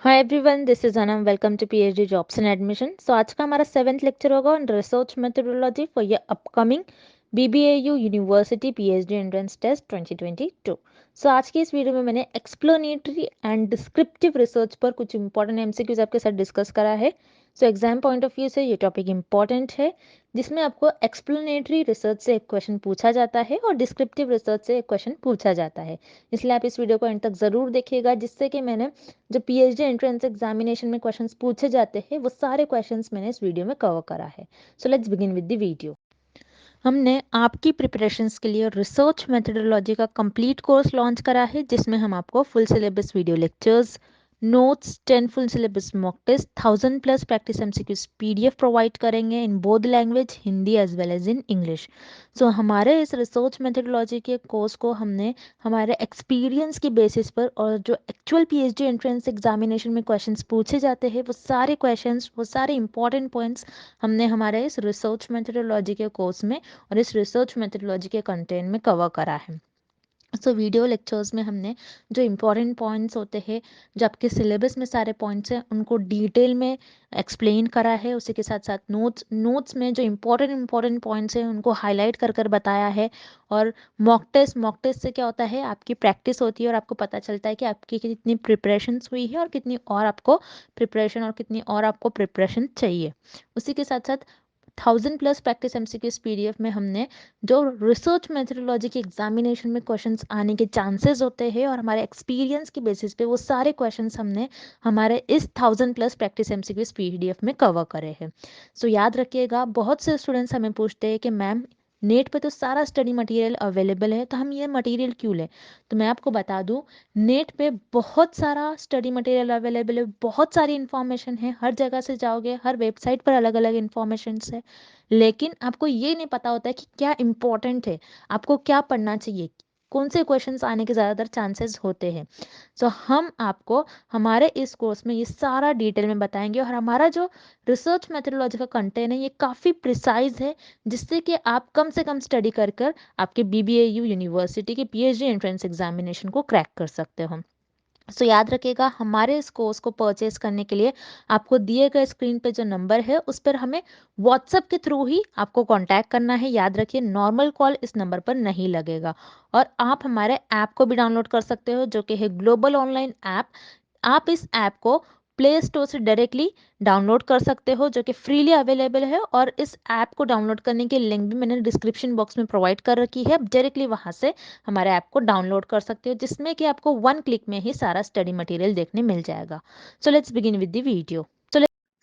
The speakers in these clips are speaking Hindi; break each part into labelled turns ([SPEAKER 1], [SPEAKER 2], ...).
[SPEAKER 1] Hi everyone, this is Anam. Welcome to PhD jobs and admission. So आज का हमारा 7th लेक्चर होगा on research methodology for your upcoming BBAU university PhD entrance test 2022। So आज की इस वीडियो में मैंने एक्सप्लेनेटरी एंड डिस्क्रिप्टिव रिसर्च पर कुछ इंपॉर्टेंट एमसीक्यूज आपके साथ डिस्कस करा है। So exam point of view से ये टॉपिक इंपॉर्टेंट है, जिसमें आपको एक्सप्लेनेटरी रिसर्च से एक क्वेश्चन पूछा जाता है और डिस्क्रिप्टिव रिसर्च से एक क्वेश्चन पूछा जाता है। इसलिए आप इस वीडियो को एंड तक जरूर देखिएगा, जिससे कि मैंने जो पीएचडी एंट्रेंस एग्जामिनेशन में क्वेश्चंस पूछे जाते हैं वो सारे क्वेश्चंस मैंने इस वीडियो में कवर करा है। So let's begin with the video. हमने आपकी प्रिपरेशंस के लिए रिसर्च मेथोडोलॉजी का कंप्लीट कोर्स लॉन्च करा है, जिसमें हम आपको full syllabus video lectures, notes, 10 full syllabus mock test, 1000+ practice MCQs PDF provide करेंगे in both language, Hindi as well as in English. So हमारे इस रिसर्च मेथोडोलॉजी के कोर्स को हमने हमारे एक्सपीरियंस की बेसिस पर और जो एक्चुअल पीएचडी एंट्रेंस एग्जामिनेशन में क्वेश्चंस पूछे जाते हैं वो सारे क्वेश्चंस, वो सारे इंपॉर्टेंट पॉइंट्स हमने हमारे इस रिसर्च मेथोडोलॉजी के कोर्स में और इस रिसर्च मेथोडोलॉजी के कंटेंट में कवर करा है। सो वीडियो लेक्चर्स में हमने जो इम्पोर्टेंट पॉइंट्स होते हैं, जो आपके सिलेबस में सारे पॉइंट्स हैं, उनको डिटेल में एक्सप्लेन करा है। उसी के साथ साथ नोट्स में जो इम्पोर्टेंट पॉइंट्स हैं उनको हाईलाइट कर कर बताया है। और मॉक टेस्ट से क्या होता है, आपकी प्रैक्टिस होती है और आपको पता चलता है कि आपकी कितनी प्रिपरेशंस हुई है और कितनी और आपको प्रिपरेशन चाहिए। उसी के साथ साथ 1000+ प्रैक्टिस एमसीक्यूज पीडीएफ में हमने जो रिसर्च मेथोडोलॉजी के एग्जामिनेशन में क्वेश्चंस आने के चांसेस होते हैं और हमारे एक्सपीरियंस की बेसिस पे वो सारे क्वेश्चंस हमने हमारे इस 1000+ प्रैक्टिस एमसीक्यूज पीडीएफ में कवर करे हैं। सो याद रखिएगा, बहुत से स्टूडेंट्स हमें पूछते हैं कि मैम नेट पे तो सारा स्टडी मटेरियल अवेलेबल है, तो हम ये मटेरियल क्यों लें। तो मैं आपको बता दूं, नेट पे बहुत सारा स्टडी मटेरियल अवेलेबल है, बहुत सारी इन्फॉर्मेशन है, हर जगह से जाओगे हर वेबसाइट पर अलग अलग इन्फॉर्मेशन है। लेकिन आपको ये नहीं पता होता है कि क्या इंपॉर्टेंट है, आपको क्या पढ़ना चाहिए, कौन से क्वेश्चंस आने के ज़्यादातर चांसेस होते हैं। सो हम आपको हमारे इस कोर्स में ये सारा डिटेल में बताएंगे और हमारा जो रिसर्च मेथोडोलॉजी का कंटेंट है ये काफ़ी प्रिसाइज है, जिससे कि आप कम से कम स्टडी कर कर आपके बीबीएयू यूनिवर्सिटी के पीएचडी एंट्रेंस एग्जामिनेशन को क्रैक कर सकते हो। सो याद रखिएगा, हमारे इस कोर्स को परचेज करने के लिए आपको दिए गए स्क्रीन पे जो नंबर है उस पर हमें व्हाट्सएप के थ्रू ही आपको कांटेक्ट करना है। याद रखिए, नॉर्मल कॉल इस नंबर पर नहीं लगेगा। और आप हमारे ऐप को भी डाउनलोड कर सकते हो, जो कि है ग्लोबल ऑनलाइन ऐप। आप इस ऐप को प्ले स्टोर से डायरेक्टली डाउनलोड कर सकते हो, जो कि फ्रीली अवेलेबल है। और इस ऐप को डाउनलोड करने की लिंक भी मैंने डिस्क्रिप्शन बॉक्स में प्रोवाइड कर रखी है। आप डायरेक्टली वहां से हमारे ऐप को डाउनलोड कर सकते हो, जिसमें कि आपको 1 क्लिक में ही सारा स्टडी मटेरियल देखने मिल जाएगा। सो let's begin with the video.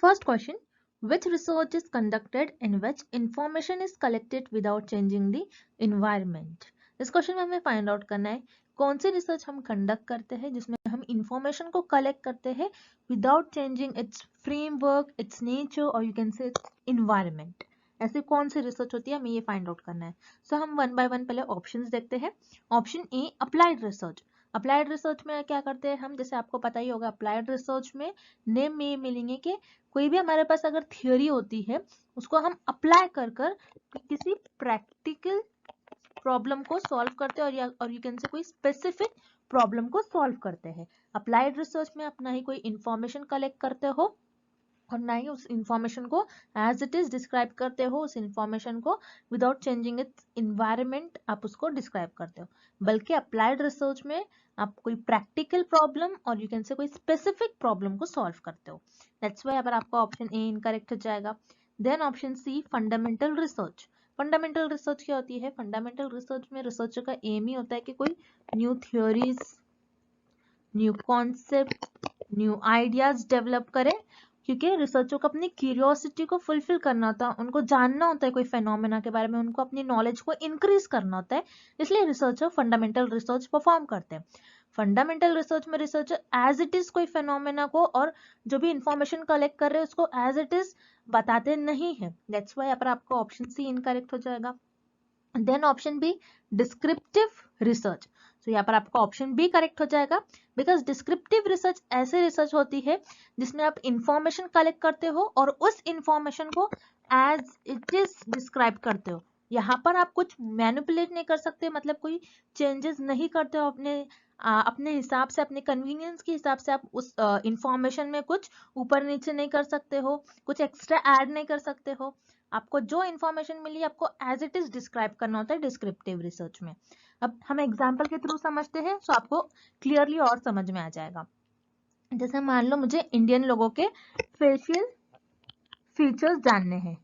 [SPEAKER 1] First question, which research is conducted in which information is collected without changing the environment। इस क्वेश्चन में हमें फाइंड आउट करना है कौन सी रिसर्च हम कंडक्ट करते हैं जिसमें हम इंफॉर्मेशन को कलेक्ट करते हैं without changing its framework, its nature और you can say its environment. ऐसे कौन सी रिसर्च होती है, हमें ये फाइंड आउट करना है। सो हम वन बाय वन पहले ऑप्शंस देखते हैं। Option A, applied research. Applied research में क्या करते हैं हम, जैसे आपको पता ही होगा, अप्लाइड रिसर्च में नेम में ये मिलेंगे कि कोई भी हमारे पास अगर थियोरी होती है उसको हम अप्लाई कर कर किसी प्रैक्टिकल प्रॉब्लम को सॉल्व करते हैं और यू कैन से कोई स्पेसिफिक प्रॉब्लम को सॉल्व करते हैं। अप्लाइड रिसर्च में आप ना ही कोई इंफॉर्मेशन कलेक्ट करते हो और ना ही उस इंफॉर्मेशन को एज इट इज डिस्क्राइब करते हो, उस इंफॉर्मेशन को विदाउट चेंजिंग इट्स इन्वायरमेंट आप उसको डिस्क्राइब करते हो। बल्कि अप्लाइड रिसर्च में आप कोई प्रैक्टिकल प्रॉब्लम और यू कैन से कोई स्पेसिफिक प्रॉब्लम को सॉल्व करते हो। दैट्स व्हाई अगर आपका ऑप्शन ए इनकरेक्ट हो जाएगा। Then option C, fundamental research. Fundamental research क्या होती है, फंडामेंटल रिसर्च में रिसर्चर का एम ही होता है कि कोई new theories, new concept, new ideas develop करें। क्योंकि रिसर्चर को अपनी क्यूरियोसिटी को फुलफिल करना होता है, उनको जानना होता है कोई फेनोमेना के बारे में, उनको अपनी नॉलेज को इंक्रीज करना होता है। इसलिए रिसर्चर फंडामेंटल रिसर्च परफॉर्म करते हैं। फंडामेंटल रिसर्च में रिसर्चर एज इट इज कोई फेनोमेना को और जो भी इंफॉर्मेशन कलेक्ट कर रहे हैं उसको एज इट इज बताते नहीं है। दैट्स वाई पर आपका ऑप्शन सी इनकरेक्ट हो जाएगा। Then option B, descriptive research. तो यहाँ पर आपका ऑप्शन बी करेक्ट हो जाएगा, बिकॉज डिस्क्रिप्टिव रिसर्च ऐसे रिसर्च होती है जिसमें आप इंफॉर्मेशन कलेक्ट करते हो और उस इंफॉर्मेशन को एज इट इज डिस्क्राइब करते हो। यहाँ पर आप कुछ मैनिपुलेट नहीं कर सकते, मतलब कोई चेंजेस नहीं करते हो अपने हिसाब से, अपने कन्वीनियंस के हिसाब से आप उस इंफॉर्मेशन में कुछ ऊपर नीचे नहीं कर सकते हो, कुछ एक्स्ट्रा ऐड नहीं कर सकते हो। आपको जो इंफॉर्मेशन मिली आपको एज इट इज डिस्क्राइब करना होता है डिस्क्रिप्टिव रिसर्च में। अब हम एग्जाम्पल के थ्रू समझते हैं तो आपको क्लियरली और समझ में आ जाएगा। जैसे मान लो मुझे इंडियन लोगों के फेशियल फीचर्स जानने हैं।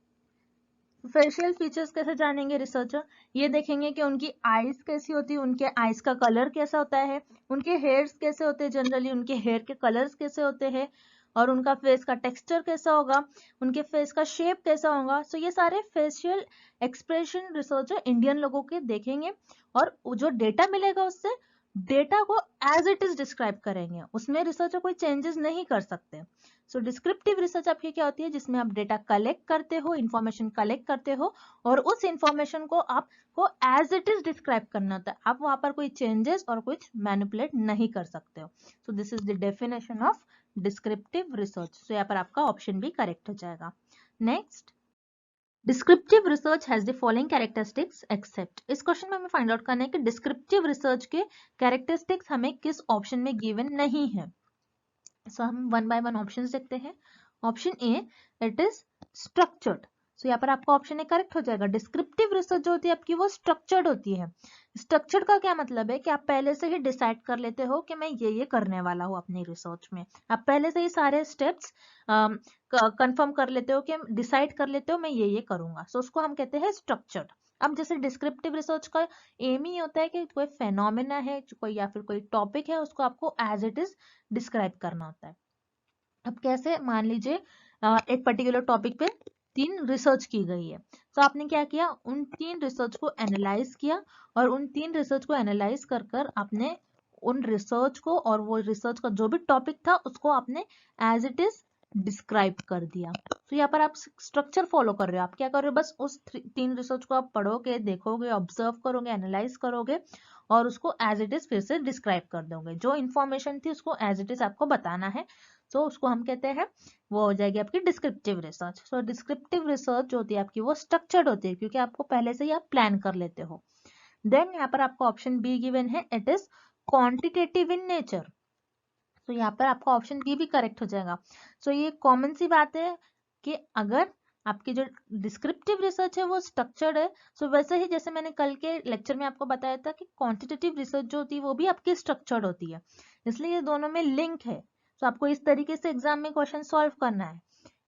[SPEAKER 1] फेशियल फीचर्स कैसे जानेंगे रिसर्चर? ये देखेंगे कि उनकी आईज कैसी होती है, उनके आईज का कलर कैसा होता है, उनके हेयर्स कैसे होते हैं, जनरली उनके हेयर के कलर्स कैसे होते हैं, और उनका फेस का टेक्सचर कैसा होगा, उनके फेस का शेप कैसा होगा। सो ये सारे फेशियल एक्सप्रेशन रिसर्चर इंडियन लोगों के देखेंगे, और जो डेटा मिलेगा उससे डेटा को एज इट इज डिस्क्राइब करेंगे, उसमें रिसर्चर कोई चेंजेस नहीं कर सकते। सो डिस्क्रिप्टिव रिसर्च आपकी क्या होती है, जिसमें आप डेटा कलेक्ट करते हो, इंफॉर्मेशन कलेक्ट करते हो, और उस इंफॉर्मेशन को आपको एज इट इज डिस्क्राइब करना होता है। आप वहां पर कोई चेंजेस और कुछ मैनिपुलेट नहीं कर सकते हो। So this is the definition of descriptive research. So यहाँ पर आपका ऑप्शन भी करेक्ट हो जाएगा। Next, descriptive research has the following characteristics except. इस क्वेश्चन में हमें फाइंड आउट करना है कि डिस्क्रिप्टिव रिसर्च के कैरेक्टरिस्टिक्स हमें किस ऑप्शन में गिवन नहीं है। सो हम वन बाय वन ऑप्शंस देखते हैं। Option A, it is structured. So यहाँ पर आपका ऑप्शन ए करेक्ट हो जाएगा। डिस्क्रिप्टिव रिसर्च जो होती है आपकी वो स्ट्रक्चर्ड होती है। स्ट्रक्चर्ड का क्या मतलब है कि आप पहले से ही डिसाइड कर लेते हो कि मैं ये करने वाला हूँ अपनी रिसर्च में। आप पहले से ही सारे स्टेप्स कंफर्म कर लेते हो कि डिसाइड कर लेते हो मैं ये करूंगा। सो उसको हम कहते हैं स्ट्रक्चर्ड। अब जैसे डिस्क्रिप्टिव रिसर्च का एम ही होता है कि कोई फेनोमेना है, कोई या फिर कोई टॉपिक है, उसको आपको एज इट इज डिस्क्राइब करना होता है। अब कैसे, मान लीजिए एक पर्टिकुलर टॉपिक पे 3 रिसर्च की गई है, तो आपने क्या किया, उन 3 रिसर्च को एनालाइज किया, और उन 3 रिसर्च को एनालाइज कर कर आपने उन रिसर्च को और वो रिसर्च का जो भी टॉपिक था उसको आपने एज इट इज डिस्क्राइब कर दिया। तो यहाँ पर आप स्ट्रक्चर फॉलो कर रहे हो। आप क्या कर रहे हो, बस उस 3 रिसर्च को आप पढ़ोगे, देखोगे, ऑब्जर्व करोगे, एनालाइज करोगे, और उसको एज इट इज फिर से डिस्क्राइब कर दोगे। जो इन्फॉर्मेशन थी उसको एज इट इज आपको बताना है। तो उसको हम कहते हैं, वो हो जाएगी आपकी डिस्क्रिप्टिव रिसर्च। सो डिस्क्रिप्टिव रिसर्च जो होती है आपकी वो स्ट्रक्चर्ड होती है, क्योंकि आपको पहले से ही आप प्लान कर लेते हो। देन यहाँ पर आपको ऑप्शन बी गिवन है, it is quantitative in nature. तो यहाँ पर आपका ऑप्शन बी भी करेक्ट हो जाएगा। सो ये कॉमन सी बात है कि अगर आपकी जो डिस्क्रिप्टिव रिसर्च है वो स्ट्रक्चर्ड है, सो वैसे ही जैसे मैंने कल के लेक्चर में आपको बताया था कि क्वांटिटेटिव रिसर्च जो होती है वो भी आपकी स्ट्रक्चर्ड होती है, इसलिए ये दोनों में लिंक है। तो आपको इस तरीके से एग्जाम में क्वेश्चन सॉल्व करना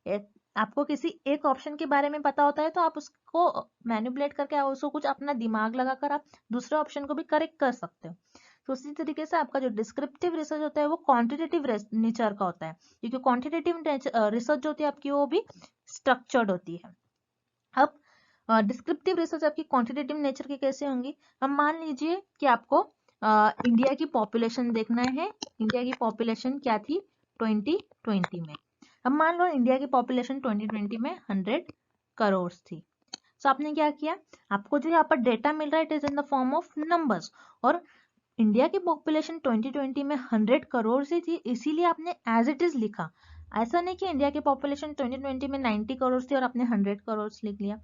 [SPEAKER 1] है। आपको किसी एक ऑप्शन के बारे में पता होता है तो आप उसको मैनिपुलेट करके उसको कुछ अपना दिमाग लगाकर आप दूसरे ऑप्शन को भी करेक्ट कर सकते हो। तो उसी तरीके से आपका जो डिस्क्रिप्टिव रिसर्च होता है वो क्वांटिटेटिव नेचर का होता है, क्योंकि क्वांटिटेटिव रिसर्च जो होती है आपकी वो भी स्ट्रक्चर्ड होती है। अब डिस्क्रिप्टिव रिसर्च आपकी क्वांटिटेटिव नेचर की कैसे होंगी? अब मान लीजिए कि आपको इंडिया की पॉपुलेशन देखना है। इंडिया की पॉपुलेशन क्या थी 2020 में? अब मान लो इंडिया की पॉपुलेशन 2020 में 100 करोड़ थी। तो आपने क्या किया, आपको जो यहाँ पर डेटा मिल रहा है it is in the form of numbers, और इंडिया की पॉपुलेशन 2020 में 100 करोड़ से थी, इसीलिए आपने एज इट इज लिखा। ऐसा नहीं कि इंडिया की पॉपुलेशन 2020 में 90 करोड़ थी और आपने 100 करोड़ लिख लिया।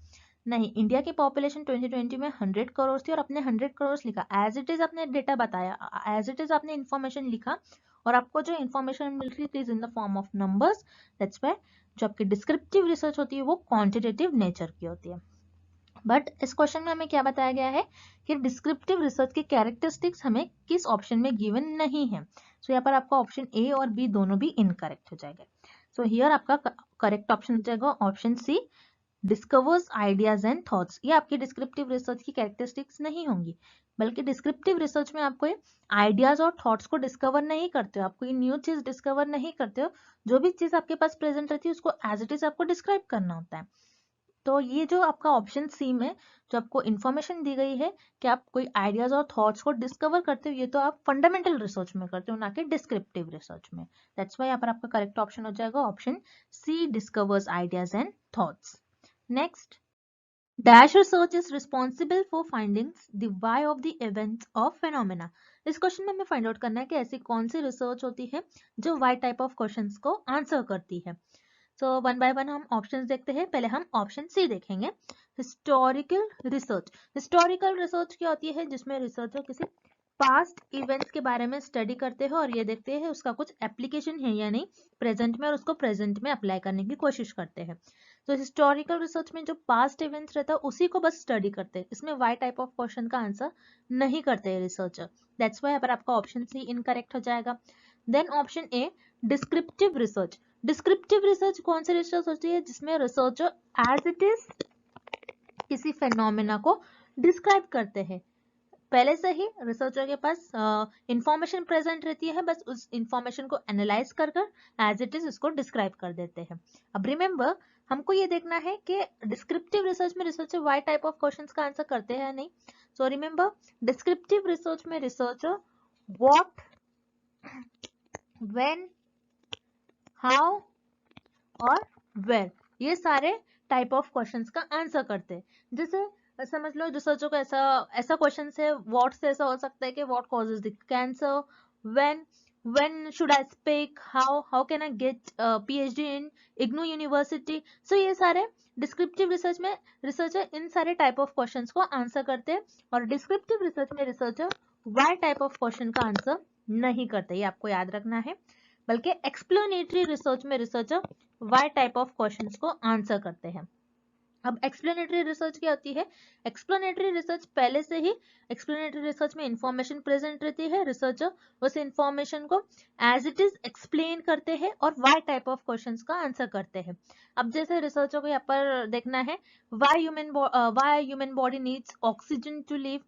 [SPEAKER 1] नहीं, इंडिया की पॉपुलेशन 2020 में 100 करोड़ थी और आपने 100 करोड़ लिखा। एज इट इज आपने डेटा बताया, एज इट इज आपने इन्फॉर्मेशन लिखा, और आपको जो इन्फॉर्मेशन मिल रही थी in the form of numbers. That's why जो आपकी डिस्क्रिप्टिव रिसर्च होती है वो क्वांटिटेटिव नेचर की होती है। बट इस क्वेश्चन में हमें क्या बताया गया है कि डिस्क्रिप्टिव रिसर्च के कैरेक्टरिस्टिक्स हमें किस ऑप्शन में गिवन नहीं है। सो यहाँ पर आपका ऑप्शन ए और बी दोनों भी इनकरेक्ट हो जाएगा। सो हियर आपका करेक्ट ऑप्शन हो जाएगा option C, discovers ideas and thoughts. ये आपकी डिस्क्रिप्टिव रिसर्च की कैरेक्टरिस्टिक्स नहीं होंगी, बल्कि डिस्क्रिप्टिव रिसर्च में आप कोई आइडियाज और थॉट्स को डिस्कवर नहीं करते हो, आप कोई न्यू चीज डिस्कवर नहीं करते हो। जो भी चीज आपके पास प्रेजेंट रहती है उसको एज इट इज आपको डिस्क्राइब करना होता है। तो ये जो आपका ऑप्शन सी में जो आपको इन्फॉर्मेशन दी गई है कि आप कोई आइडियाज और थॉट्स को डिस्कवर करते हो, ये तो आप फंडामेंटल रिसर्च में करते हो, ना कि डिस्क्रिप्टिव रिसर्च में। दैट्स व्हाई यहाँ पर आपका करेक्ट ऑप्शन हो जाएगा option C, discovers ideas and thoughts. Next, dash research is responsible for findings the why of the events of phenomena. इस क्वेश्चन में हमें फाइंड आउट करना है कि ऐसी कौन सी रिसर्च होती है जो व्हाई टाइप ऑफ क्वेश्चंस को आंसर करती है। सो वन बाय वन हम ऑप्शंस देखते हैं। पहले हम ऑप्शन सी देखेंगे। Historical research. हिस्टोरिकल रिसर्च क्या होती है? जिसमें रिसर्चर किसी पास्ट इवेंट्स के बारे में स्टडी करते हैं और ये देखते हैं उसका कुछ एप्लीकेशन है या नहीं प्रेजेंट में, और उसको प्रेजेंट में अप्लाई करने की कोशिश करते हैं। तो हिस्टोरिकल रिसर्च में जो पास्ट इवेंट्स रहता है उसी को बस स्टडी करते हैं, इसमें वाई टाइप ऑफ क्वेश्चन का आंसर नहीं करते हैं रिसर्चर। दैट्स वाई पर आपका ऑप्शन सी इनकरेक्ट हो जाएगा। Then option A descriptive research. Descriptive research कौन सी रिसर्च होती है? जिसमें रिसर्चर एज इट इज किसी फेनोमेना को डिस्क्राइब करते हैं। पहले से ही रिसर्चर के पास इंफॉर्मेशन प्रेजेंट रहती है, बस उस इंफॉर्मेशन को एनालाइज कर एज इट इज उसको डिस्क्राइब कर देते हैं। अब रिमेंबर हमको ये देखना है कि डिस्क्रिप्टिव रिसर्च में researcher why type of questions का आंसर करते हैं या नहीं। सो रिमेंबर डिस्क्रिप्टिव रिसर्च में रिसर्चर व्हाट, व्हेन, हाउ और वेयर ये सारे टाइप ऑफ क्वेश्चंस का आंसर करते हैं। जैसे समझ लो रिसर्चर को ऐसा ऐसा क्वेश्चन है व्हाट से ऐसा हो सकता है कि what causes the cancer, when should I speak, how can I get PhD in IGNOU university. So ये सारे डिस्क्रिप्टिव रिसर्च में रिसर्चर इन सारे टाइप ऑफ क्वेश्चंस को आंसर करते हैं, और डिस्क्रिप्टिव रिसर्च में researcher why type of question का आंसर नहीं करते, ये आपको याद रखना है। बल्कि एक्सप्लेनेटरी रिसर्च में researcher why type of questions को आंसर करते हैं। अब एक्सप्लेनेटरी रिसर्च क्या होती है? एक्सप्लेनेटरी रिसर्च पहले से ही एक्सप्लेनेटरी रिसर्च में इंफॉर्मेशन प्रेजेंट रहती है, रिसर्चर उस इंफॉर्मेशन को एज इट इज एक्सप्लेन करते हैं और वाई टाइप ऑफ क्वेश्चंस का आंसर करते हैं। अब जैसे रिसर्चर को यहाँ पर देखना है why human body needs oxygen to live,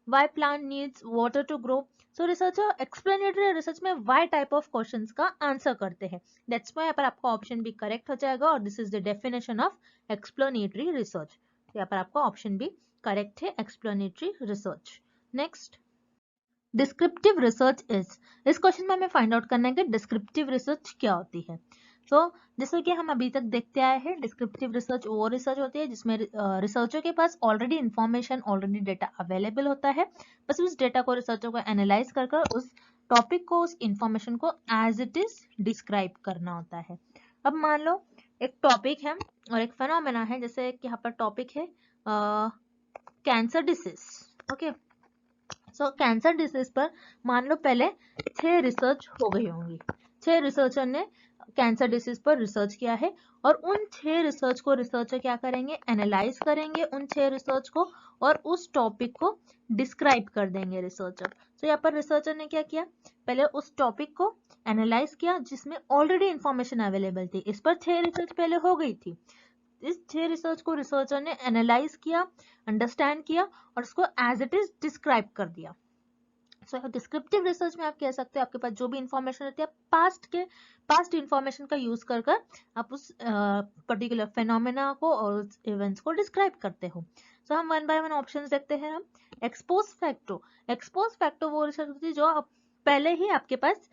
[SPEAKER 1] why plant needs water to grow. So researcher explanatory research में वाई टाइप ऑफ क्वेश्चंस का आंसर करते हैं। दैट्स व्हाई यहाँ पर आपका ऑप्शन भी करेक्ट हो जाएगा, और this is the definition of explanatory research. यहाँ पर आपका ऑप्शन भी करेक्ट है, explanatory research. Next descriptive research is. इस क्वेश्चन में हमें फाइंड आउट करना है कि डिस्क्रिप्टिव रिसर्च क्या होती है। जैसे कि हम अभी तक देखते आए हैं, डिस्क्रिप्टिव रिसर्च वो रिसर्च होती है जिसमें रिसर्चर के पास already information, already data available होता है, बस उस डेटा को रिसर्चर को एनालाइज कर उस टॉपिक को, उस इंफॉर्मेशन को एज इट इज डिस्क्राइब करना होता है। अब मान लो एक टॉपिक है और एक फेनोमेना है, जैसे कि यहाँ पर टॉपिक है कैंसर डिसीज। ओके, सो कैंसर डिसीज पर मान लो पहले 6 रिसर्च हो गई होंगी, 6 रिसर्चर ने कैंसर डिसीज पर रिसर्च किया है, और उन 6 रिसर्च को रिसर्चर क्या करेंगे? एनालाइज करेंगे उन 6 रिसर्च को और उस टॉपिक को डिस्क्राइब कर देंगे रिसर्चर। तो यहाँ पर रिसर्चर ने क्या किया? पहले उस टॉपिक को एनालाइज किया जिसमें ऑलरेडी इंफॉर्मेशन अवेलेबल थी, इस पर 6 रिसर्च पहले हो गई थी, इस 6 रिसर्च को रिसर्चर ने एनालाइज किया, अंडरस्टैंड किया और उसको एज इट इज डिस्क्राइब कर दिया। सो डिस्क्रिप्टिव रिसर्च में आप कह सकते हो आपके पास जो भी इंफॉर्मेशन रहती है पास्ट इंफॉर्मेशन का यूज कर आप उस पर्टिकुलर फेनोमेना को और उस इवेंट्स को डिस्क्राइब करते हो। सो हम वन बाय वन ऑप्शंस देखते हैं। हम एक्सपोज फैक्टो वो रिसर्च होती है जो आप पहले ही आपके पास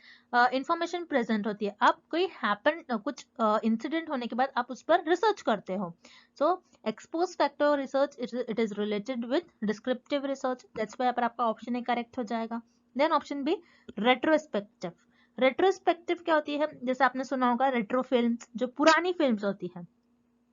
[SPEAKER 1] इंफॉर्मेशन प्रेजेंट होती है, आप कोई कुछ इंसिडेंट होने के बाद आप उस पर रिसर्च करते हो। So ex post facto research it is related with descriptive research, that's why पर आपका ऑप्शन ए करेक्ट हो जाएगा। Then option B retrospective. Retrospective क्या होती है? जैसे आपने सुना होगा रेट्रो फिल्म्स, जो पुरानी फिल्म्स होती है।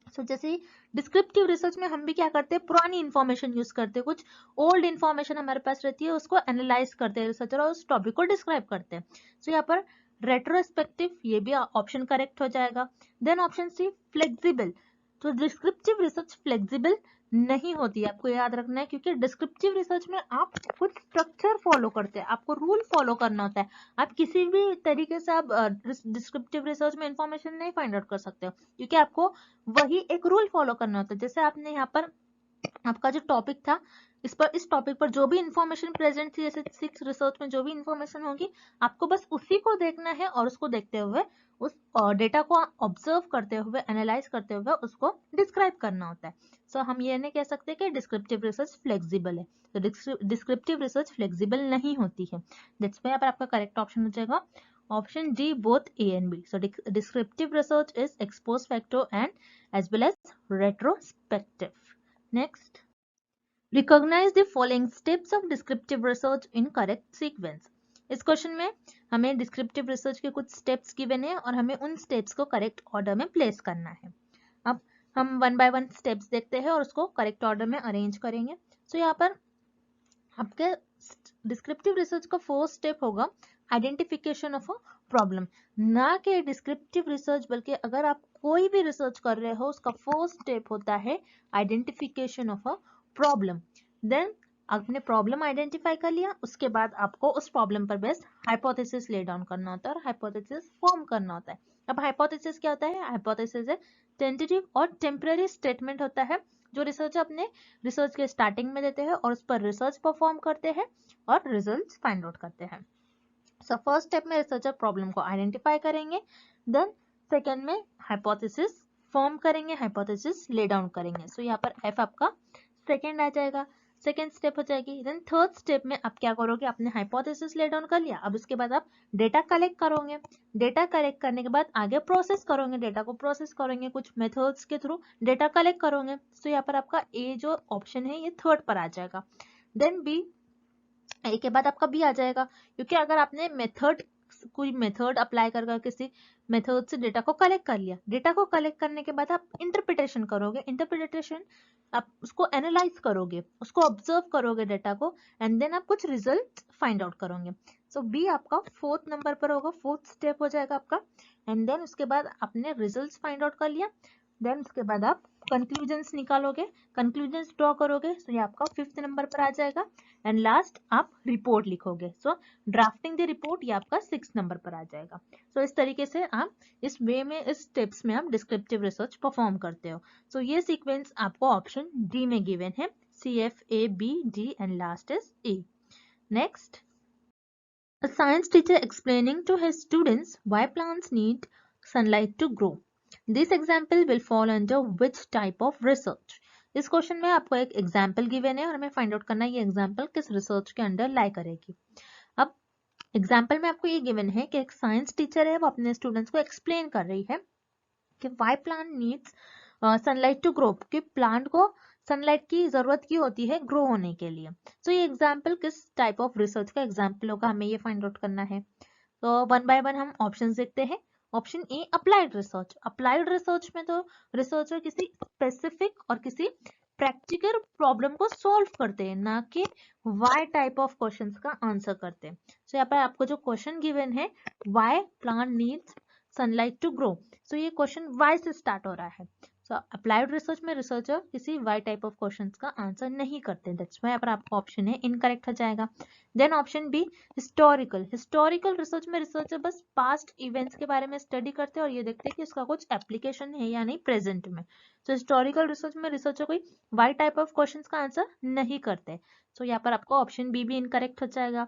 [SPEAKER 1] सो जैसे डिस्क्रिप्टिव रिसर्च में हम भी क्या करते हैं? पुरानी इंफॉर्मेशन यूज करते हैं, कुछ ओल्ड इंफॉर्मेशन हमारे पास रहती है, उसको एनालाइज करते हैं रिसर्चर और उस टॉपिक को डिस्क्राइब करते हैं। सो यहाँ पर रेट्रोस्पेक्टिव ये भी ऑप्शन करेक्ट हो जाएगा। Then option C flexible. तो डिस्क्रिप्टिव रिसर्च फ्लेक्सिबल नहीं होती है, आपको याद रखना है, क्योंकि डिस्क्रिप्टिव रिसर्च में आप कुछ स्ट्रक्चर फॉलो करते हैं, आपको रूल फॉलो करना होता है। आप किसी भी तरीके से आप डिस्क्रिप्टिव रिसर्च में इंफॉर्मेशन नहीं फाइंड आउट कर सकते हो, क्योंकि आपको वही एक रूल फॉलो करना होता है। जैसे आपने यहाँ पर आपका जो टॉपिक था, इस टॉपिक पर जो भी इंफॉर्मेशन प्रेजेंट थी, जैसे 6 रिसर्च में जो भी इंफॉर्मेशन होगी, आपको बस उसी को देखना है और उसको देखते हुए उस डेटा को ऑब्जर्व करते हुए, एनालाइज करते हुए उसको डिस्क्राइब करना होता है। सो हम ये नहीं कह सकते कि डिस्क्रिप्टिव रिसर्च फ्लेक्सिबल है, तो डिस्क्रिप्टिव रिसर्च फ्लेक्सिबल नहीं होती है। दैट्स व्हाई यहाँ पर आपका करेक्ट ऑप्शन हो जाएगा option D, both A and B. So descriptive research is ex post facto and as well as retrospective. Next, recognize the following steps of descriptive research in correct sequence. इस क्वेश्चन में हमें डिस्क्रिप्टिव रिसर्च के कुछ स्टेप्स गिवन है और हमें उन स्टेप्स को करेक्ट ऑर्डर में प्लेस करना है। अब हम वन बाय वन स्टेप्स देखते हैं और उसको करेक्ट ऑर्डर में अरेंज करेंगे। सो यहाँ पर आपके डिस्क्रिप्टिव रिसर्च का फर्स्ट स्टेप होगा आइडेंटिफिकेशन ऑफ अ प्रॉब्लम। ना कि डिस्क्रिप्टिव रिसर्च, बल्कि अगर आप कोई भी रिसर्च कर रहे हो उसका फर्स्ट स्टेप होता है identification of a problem. Then आपने प्रॉब्लम आइडेंटिफाई कर लिया, उसके बाद आपको उस प्रॉब्लम पर बेस्ड हाइपोथेसिस ले डाउन करना होता है और हाइपोथेसिस फॉर्म करना होता है। अब हाइपोथेसिस क्या होता है? हाइपोथेसिस है टेंटेटिव और टेम्पररी स्टेटमेंट होता है जो रिसर्चर अपने रिसर्च के स्टार्टिंग में देते हैं और उस पर रिसर्च परफॉर्म करते हैं और रिजल्ट्स फाइंड आउट करते हैं। सो फर्स्ट स्टेप में रिसर्चर प्रॉब्लम को आइडेंटिफाई करेंगे, देन सेकंड में हाइपोथेसिस फॉर्म करेंगे, हाइपोथेसिस ले डाउन करेंगे। सो यहाँ पर एफ आपका सेकंड आ जाएगा, सेकंड स्टेप हो जाएगी। देन थर्ड स्टेप में आप क्या करोगे? आपने हाइपोथेसिस ले डाउन कर लिया, अब उसके बाद आप डेटा कलेक्ट करोगे, डेटा कलेक्ट करने के बाद आगे प्रोसेस करोगे, डेटा को प्रोसेस करेंगे कुछ मेथड्स के थ्रू, डेटा कलेक्ट करोगे। सो यहाँ पर आपका ए जो ऑप्शन है ये थर्ड पर आ जाएगा। देन बी, ए के बाद आपका बी आ जाएगा, क्योंकि अगर आपने मेथड कोई मेथड अप्लाई कर किसी मेथड से डेटा को कलेक्ट कर लिया, डेटा को कलेक्ट करने के बाद आप इंटरप्रिटेशन करोगे, इंटरप्रिटेशन आप उसको एनालाइज करोगे, उसको ऑब्जर्व करोगे डेटा को, एंड देन आप कुछ रिजल्ट फाइंड आउट करोगे। सो बी आपका फोर्थ नंबर पर होगा, फोर्थ स्टेप हो जाएगा आपका। एंड देन उसके बाद आपने रिजल्ट फाइंड आउट कर लिया, देन उसके बाद आप कंक्लूजन्स निकालोगे, कंक्लूजन्स ड्रॉ करोगे। सो ये आपका फिफ्थ नंबर पर आ जाएगा। एंड लास्ट आप रिपोर्ट लिखोगे। सो ड्राफ्टिंग द रिपोर्ट ये आपका सिक्स नंबर पर आ जाएगा। सो इस तरीके से आप इस वे में, इस स्टेप्स में आप डिस्क्रिप्टिव रिसर्च परफॉर्म करते हो। सो ये सीक्वेंस आपको ऑप्शन डी में गिवन है, C F A B D and last is A. Next, a science teacher explaining to his students why plants need sunlight to grow. This example will fall under which type of research? इस क्वेश्चन में आपको एक एग्जाम्पल गिवन है और हमें फाइंड आउट करना है ये एग्जाम्पल किस रिसर्च के अंडर लाई करेगी। अब एग्जाम्पल में आपको ये गिवन है कि एक साइंस टीचर है, वो अपने स्टूडेंट्स को एक्सप्लेन कर रही है कि why plant needs sunlight to grow, कि प्लांट को सनलाइट की जरूरत की होती है ग्रो होने के लिए। तो ये एग्जाम्पल किस टाइप ऑफ रिसर्च का एग्जाम्पल होगा, हमें ये फाइंड आउट करना है। तो वन बाय वन हम ऑप्शंस देखते हैं। Option A applied research. Applied research में तो रिसर्चर किसी स्पेसिफिक और किसी प्रैक्टिकल प्रॉब्लम को सॉल्व करते हैं, ना कि वाई टाइप ऑफ क्वेश्चंस का आंसर करते हैं। तो यहाँ पर आपको जो क्वेश्चन गिवन है, why plant needs sunlight to grow, so ये क्वेश्चन वाई से स्टार्ट हो रहा है। सो अप्लाइड रिसर्च में रिसर्चर किसी वाई टाइप ऑफ क्वेश्चंस का आंसर नहीं करते, दैट्स व्हाई पर आपका ऑप्शन है इनकरेक्ट हो जाएगा। Then option B historical. Historical research में रिसर्चर बस पास्ट इवेंट्स के बारे में स्टडी करते हैं और ये देखते हैं कि इसका कुछ एप्लीकेशन है या नहीं प्रेजेंट में। तो हिस्टोरिकल रिसर्च में रिसर्चर कोई वाई टाइप ऑफ क्वेश्चंस का आंसर नहीं करते। सो यहाँ पर आपको ऑप्शन बी भी इनकरेक्ट हो जाएगा।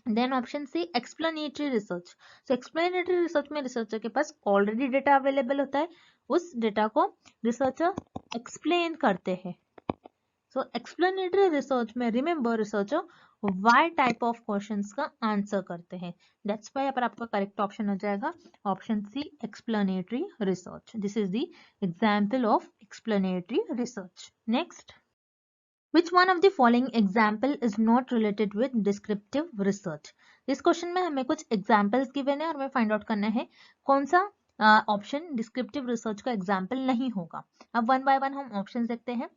[SPEAKER 1] Then option C explanatory research. So explanatory research में रिसर्चर के पास ऑलरेडी डेटा अवेलेबल होता है, उस डेटा को रिसर्चर एक्सप्लेन करते हैं। सो एक्सप्लेनेटरी रिसर्च में remember researcher why type of questions का आंसर करते हैं, दैट्स व्हाई पर आपका करेक्ट ऑप्शन हो जाएगा option C explanatory research. This is the example of explanatory research. Next, Which one of the following example is not related with descriptive research? इस क्वेश्चन में हमें कुछ एग्जाम्पल्स गिवन है और हमें फाइंड आउट करना है कौन सा ऑप्शन डिस्क्रिप्टिव रिसर्च का एग्जाम्पल नहीं होगा। अब वन बाय वन हम ऑप्शन देखते हैं।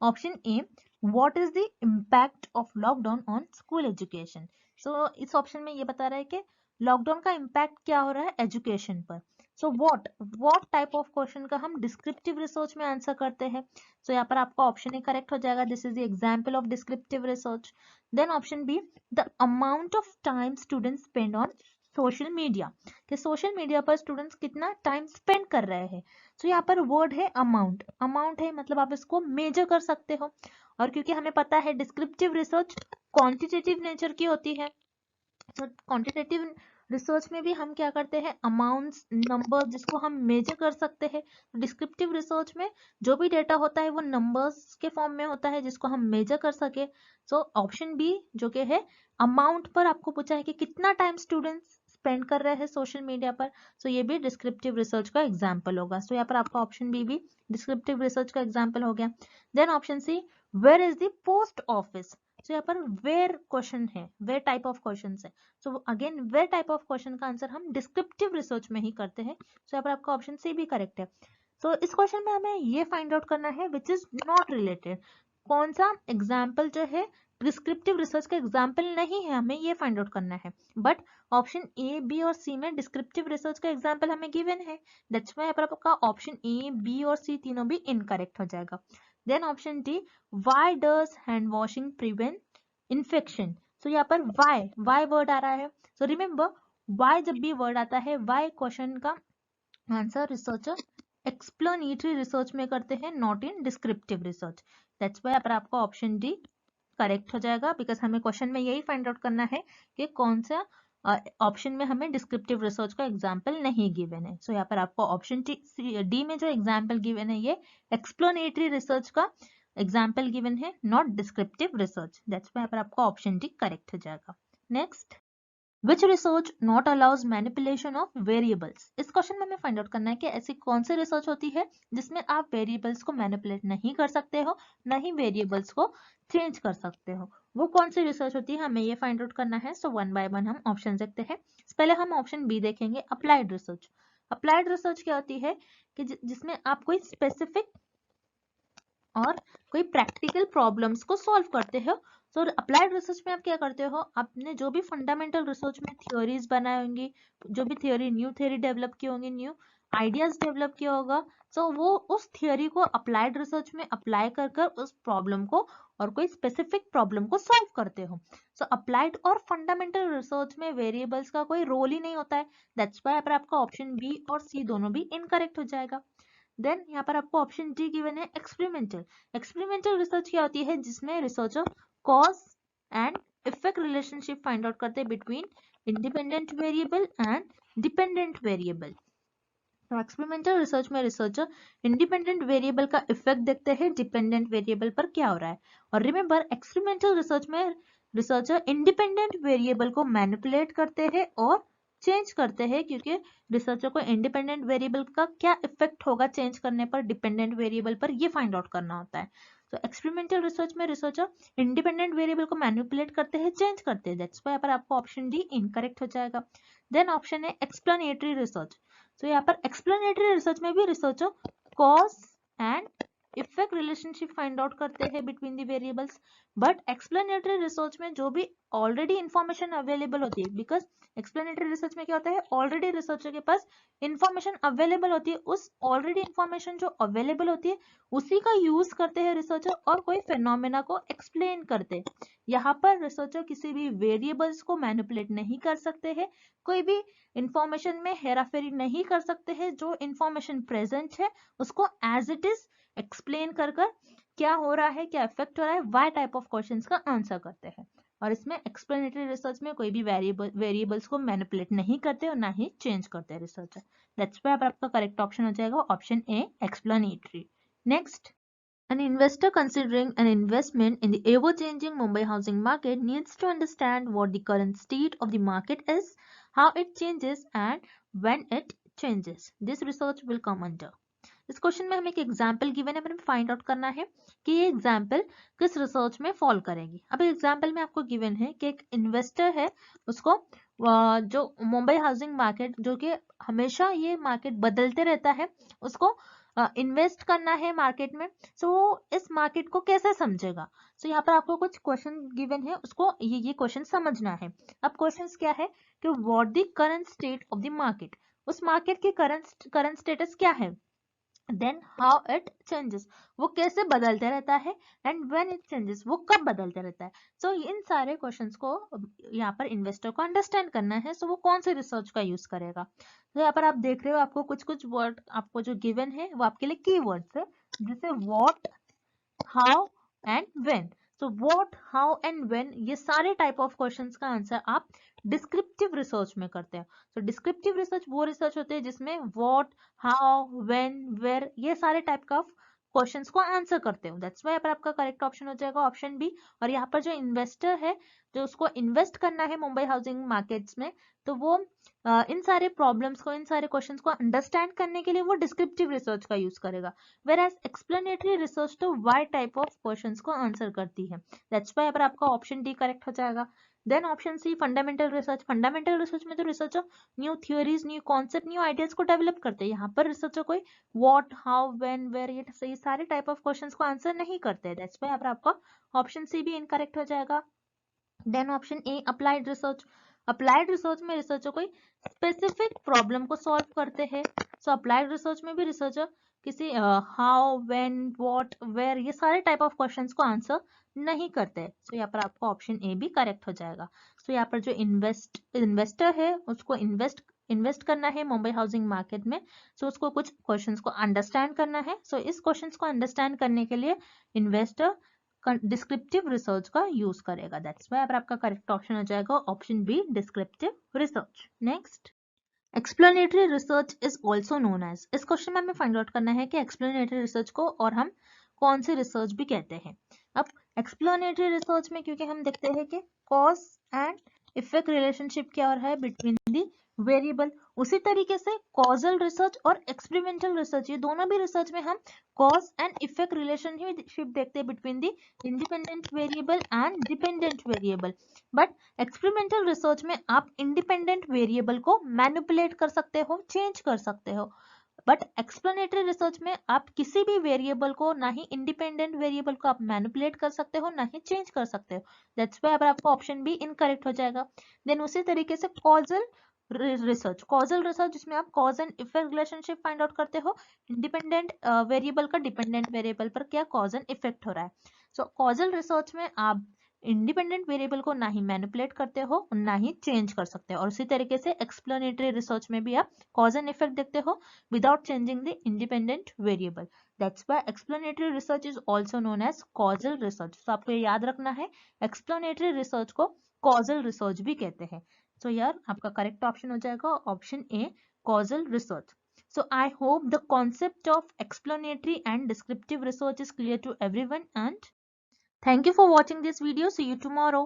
[SPEAKER 1] Option A, what is the impact of lockdown on school education. So इस ऑप्शन में ये बता रहा है कि लॉकडाउन का इम्पैक्ट क्या हो रहा है एजुकेशन पर। So what type of question का हम डिस्क्रिप्टिव रिसर्च में आंसर करते हैं। सो यहाँ पर आपका ऑप्शन ए करेक्ट हो जाएगा, this is the example of descriptive research. Then option B, the amount of time students spend on social media, कि सोशल मीडिया पर स्टूडेंट्स कितना टाइम स्पेंड कर रहे हैं। सो यहाँ पर वर्ड है अमाउंट, अमाउंट है मतलब आप इसको मेजर कर सकते हो, और क्योंकि हमें पता है डिस्क्रिप्टिव रिसर्च क्वांटिटेटिव नेचर की होती है, तो क्वांटिटेटिव रिसर्च में भी हम क्या करते हैं, अमाउंट्स, नंबर जिसको हम मेजर कर सकते हैं। डिस्क्रिप्टिव रिसर्च में जो भी डेटा होता है वो नंबर्स के फॉर्म में होता है जिसको हम मेजर कर सके। सो ऑप्शन बी जो कि है अमाउंट पर आपको पूछा है कि कितना टाइम स्टूडेंट्स स्पेंड कर रहे हैं सोशल मीडिया पर, सो ये भी डिस्क्रिप्टिव रिसर्च का एग्जाम्पल होगा। सो यहाँ पर आपका ऑप्शन बी भी डिस्क्रिप्टिव रिसर्च का एग्जाम्पल हो गया। Then option C, where is the post office. So यहाँ पर वेयर क्वेश्चन है, वेयर टाइप ऑफ क्वेश्चन है। So again where type of question का आंसर हम डिस्क्रिप्टिव रिसर्च में ही करते हैं। सो यहाँ पर आपका ऑप्शन सी भी करेक्ट है। सो इस क्वेश्चन में हमें ये फाइंड आउट करना है विच इज नॉट रिलेटेड, कौन सा एग्जाम्पल जो है डिस्क्रिप्टिव रिसर्च का एग्जाम्पल नहीं है, हमें ये फाइंड आउट करना है। बट ऑप्शन ए, बी और सी में डिस्क्रिप्टिव रिसर्च का एग्जाम्पल हमें गिवन है, दैट्स व्हाई आपका ऑप्शन ए, बी और सी तीनों भी इनकरेक्ट हो जाएगा। Then option D, why does hand washing prevent infection. So यहाँ पर वाई वर्ड आ रहा है। सो रिमेंबर, वाई जब भी वर्ड आता है, वाई क्वेश्चन का आंसर रिसर्चर एक्सप्लेनेटरी रिसर्च में करते हैं, not in descriptive research. That's why पर आपका ऑप्शन डी करेक्ट हो जाएगा, बिकॉज हमें क्वेश्चन में यही फाइंड आउट करना है कि कौन सा ऑप्शन में हमें डिस्क्रिप्टिव रिसर्च का एग्जाम्पल नहीं गिवन है। सो यहाँ पर आपको ऑप्शन डी में जो एग्जाम्पल गिवन है ये एक्सप्लेनेटरी रिसर्च का एग्जाम्पल गिवन है, not descriptive research. That's why पर आपका ऑप्शन डी करेक्ट हो जाएगा। Next, Which research not allows manipulation of variables? इस क्वेश्चन में हमें फाइंड आउट करना है कि ऐसी कौन सी रिसर्च होती है जिसमें आप वेरिएबल्स को मैनिपुलेट नहीं कर सकते हो, न ही वेरिएबल्स को चेंज कर सकते हो। वो कौन सी रिसर्च होती है, हमें ये फाइंड आउट करना है। सो वन बाय वन हम ऑप्शन देखते हैं। पहले हम ऑप्शन बी देखेंगे, अप्लाइड रिसर्च। अप्लाइड रिसर्च क्या होती है कि जिसमें आप कोई स्पेसिफिक और कोई प्रैक्टिकल प्रॉब्लम्स को सॉल्व करते हो। सो अप्लाइड रिसर्च में आप क्या करते हो, आपने जो भी फंडामेंटल रिसर्च में थ्योरीज बनाई होंगी, जो भी थ्योरी न्यू थ्योरी डेवलप की होंगी, न्यू आइडियाज डेवलप किया होगा, सो वो उस थ्योरी को अप्लाइड रिसर्च में अप्लाई कर कर उस प्रॉब्लम को और कोई स्पेसिफिक प्रॉब्लम को सॉल्व करते हो। सो अप्लाइड और फंडामेंटल रिसर्च में वेरिएबल्स का कोई रोल ही नहीं होता है। दैट्स व्हाई पर आपका ऑप्शन बी और सी दोनों भी इनकरेक्ट हो जाएगा। देन यहाँ पर आपको ऑप्शन डी गिवन है, एक्सपेरिमेंटल। एक्सपेरिमेंटल रिसर्च क्या होती है, जिसमें researcher cause and effect relationship find out करते हैं between independent variable and dependent variable. तो एक्सपेरिमेंटल रिसर्च में रिसर्चर इंडिपेंडेंट वेरिएबल का इफेक्ट देखते हैं डिपेंडेंट वेरिएबल पर क्या हो रहा है। और रिमेंबर, एक्सपेरिमेंटल रिसर्च में रिसर्चर इंडिपेंडेंट वेरिएबल को मैनिपुलेट करते हैं और चेंज करते हैं, क्योंकि रिसर्चर को इंडिपेंडेंट वेरिएबल का क्या इफेक्ट होगा चेंज करने पर डिपेंडेंट वेरिएबल पर, ये फाइंड आउट करना होता है। तो एक्सपेरिमेंटल रिसर्च में रिसर्चर इंडिपेंडेंट वेरिएबल को मैनिपुलेट करते हैं, चेंज करते हैं। दैट्स व्हाई पर आपको ऑप्शन डी इनकरेक्ट हो जाएगा। देन ऑप्शन है एक्सप्लेनेटरी रिसर्च। तो यहाँ पर एक्सप्लेनेटरी रिसर्च में भी researcher cause and effect relationship find out करते हैं between the variables. But explanatory research में जो भी ऑलरेडी इंफॉर्मेशन अवेलेबल होती है, बिकॉज एक्सप्लेनेटरी रिसर्च में क्या होता है, ऑलरेडी रिसर्चर के पास इंफॉर्मेशन अवेलेबल होती है, उस ऑलरेडी इंफॉर्मेशन जो अवेलेबल होती है उसी का यूज करते हैं रिसर्चर और कोई फेनोमेना को एक्सप्लेन करते हैं। यहाँ पर रिसर्चर किसी भी वेरिएबल्स को मैनिपुलेट नहीं कर सकते हैं, कोई भी इंफॉर्मेशन में हेराफेरी नहीं कर सकते हैं। जो इंफॉर्मेशन प्रेजेंट है उसको एज इट इज एक्सप्लेन कर कर क्या हो रहा है, क्या इफेक्ट हो रहा है, वाई टाइप ऑफ क्वेश्चंस का आंसर करते हैं। और इसमें एक्सप्लेनेटरी रिसर्च में कोई भी वेरिएबल्स को मैनिपुलेट नहीं करते और ना ही चेंज करते हैं रिसर्चर। दैट्स व्हाई आपका करेक्ट ऑप्शन हो जाएगा option A, explanatory. Next, an investor considering an investment in the ever-changing Mumbai housing market needs to understand what the current state of the market is, how it changes, and when it changes. This research will come under. इस क्वेश्चन में हमें एक एग्जाम्पल गिवन है, हमें फाइंड आउट करना है कि ये एग्जाम्पल किस रिसर्च में फॉल करेगी। अब एग्जाम्पल में आपको गिवन है कि एक इन्वेस्टर है, उसको जो मुंबई हाउसिंग मार्केट, जो कि हमेशा ये मार्केट बदलते रहता है, उसको इन्वेस्ट करना है मार्केट में। सो इस मार्केट को कैसे समझेगा। सो यहाँ पर आपको कुछ क्वेश्चन गिवन है, उसको ये क्वेश्चन समझना है। अब क्वेश्चन क्या है कि what the current state of the market, उस मार्केट की करंट स्टेटस क्या है, देन हाउ इट चेंजेस, वो कैसे बदलते रहता है, एंड व्हेन इट चेंजेस, वो कब बदलते रहता है। सो इन सारे क्वेश्चंस को यहाँ पर इन्वेस्टर को अंडरस्टैंड करना है। सो वो कौन से रिसर्च का यूज करेगा। तो यहाँ पर आप देख रहे हो, आपको कुछ कुछ वर्ड आपको जो गिवन है वो आपके लिए की वर्ड्स है, जैसे what, how and when. So what, how and when, ये सारे टाइप ऑफ क्वेश्चंस का आंसर आप डिस्क्रिप्टिव रिसर्च में करते हैं। तो डिस्क्रिप्टिव रिसर्च वो रिसर्च होते हैं जिसमें व्हाट, हाउ, व्हेन, वेयर, ये सारे टाइप का क्वेश्चंस को आंसर करते हो। दैट्स व्हाई पर आपका करेक्ट ऑप्शन हो जाएगा ऑप्शन बी। और यहाँ पर जो इन्वेस्टर है, जो उसको इन्वेस्ट करना है मुंबई हाउसिंग मार्केट्स में, तो वो इन सारे प्रॉब्लम्स को, इन सारे क्वेश्चंस को अंडरस्टैंड करने के लिए वो डिस्क्रिप्टिव रिसर्च का यूज करेगा। Whereas explanatory रिसर्च तो वाई टाइप ऑफ क्वेश्चंस को आंसर करती है। दैट्स व्हाई पर आपका ऑप्शन डी करेक्ट हो जाएगा। Then option C fundamental research. Fundamental research में तो researcher new theories, new concept, new ideas को डेवलप करते हैं। यहाँ पर रिसर्चर कोई व्हाट, हाउ, व्हेन, वेयर, ये सारे टाइप ऑफ क्वेश्चंस को आंसर नहीं करते हैं। दैट्स व्हाई यहाँ पर आपका ऑप्शन सी भी इनकरेक्ट हो जाएगा। Then option A applied research. Applied research में रिसर्चर कोई स्पेसिफिक प्रॉब्लम को सॉल्व करते हैं। सो अप्लाइड रिसर्च में भी रिसर्चर किसी हाउ, व्हेन, व्हाट, वेयर, ये सारे टाइप ऑफ क्वेश्चंस को आंसर नहीं करते। सो यहाँ पर आपका ऑप्शन ए भी करेक्ट हो जाएगा। सो यहाँ पर जो इन्वेस्टर है उसको इन्वेस्ट करना है मुंबई हाउसिंग मार्केट में। सो उसको कुछ क्वेश्चंस को अंडरस्टैंड करना है। सो इस क्वेश्चंस को अंडरस्टैंड करने के लिए इन्वेस्टर डिस्क्रिप्टिव रिसर्च का यूज करेगा। दैट्स व्हाई अगर आपका करेक्ट ऑप्शन हो जाएगा option B descriptive research. Next, explanatory research is also known as. इस क्वेश्चन में हमें फाइंड आउट करना है कि एक्सप्लेनेटरी रिसर्च को और हम कौन सी रिसर्च भी कहते हैं। अब एक्सप्लेनेटरी रिसर्च में क्योंकि हम देखते हैं कि कॉज एंड इफेक्ट रिलेशनशिप क्या हो रहा है बिटवीन दी वेरिएबल, उसी तरीके से कॉजल रिसर्च और एक्सपेरिमेंटल रिसर्च, ये दोनों भी रिसर्च में हम कॉज एंड इफेक्ट रिलेशनशिप देखते हैं between the independent variable and dependent variable. But experimental research में आप इंडिपेंडेंट वेरिएबल को मैनिपुलेट कर सकते हो, चेंज कर सकते हो। बट एक्सप्लेनेटरी रिसर्च में आप किसी भी वेरिएबल को, ना ही इंडिपेंडेंट वेरिएबल को आप मैनिपुलेट कर सकते हो, ना ही चेंज कर सकते हो। दैट्स व्हाई अब आपका ऑप्शन बी इनकरेक्ट हो जाएगा। देन उसी तरीके से कॉजल रिसर्च जिसमें आप cause and effect relationship find out करते हो, इंडिपेंडेंट वेरिएबल का डिपेंडेंट वेरिएबल पर क्या कॉज एंड इफेक्ट हो रहा है। सो कॉजल रिसर्च में आप इंडिपेंडेंट वेरिएबल को ना ही मैनिपुलेट करते हो और ना ही चेंज कर सकते हो। और उसी तरीके से एक्सप्लेनेटरी रिसर्च में भी आप कॉज एंड इफेक्ट देखते हो without changing the independent variable. That's why explanatory research is also known as causal research. तो आपको ये याद रखना है, explanatory research को causal research भी कहते हैं। So यार आपका करेक्ट ऑप्शन हो जाएगा option A causal research. So I hope the concept of explanatory and descriptive research is clear to everyone, and thank you for watching this video. See you tomorrow.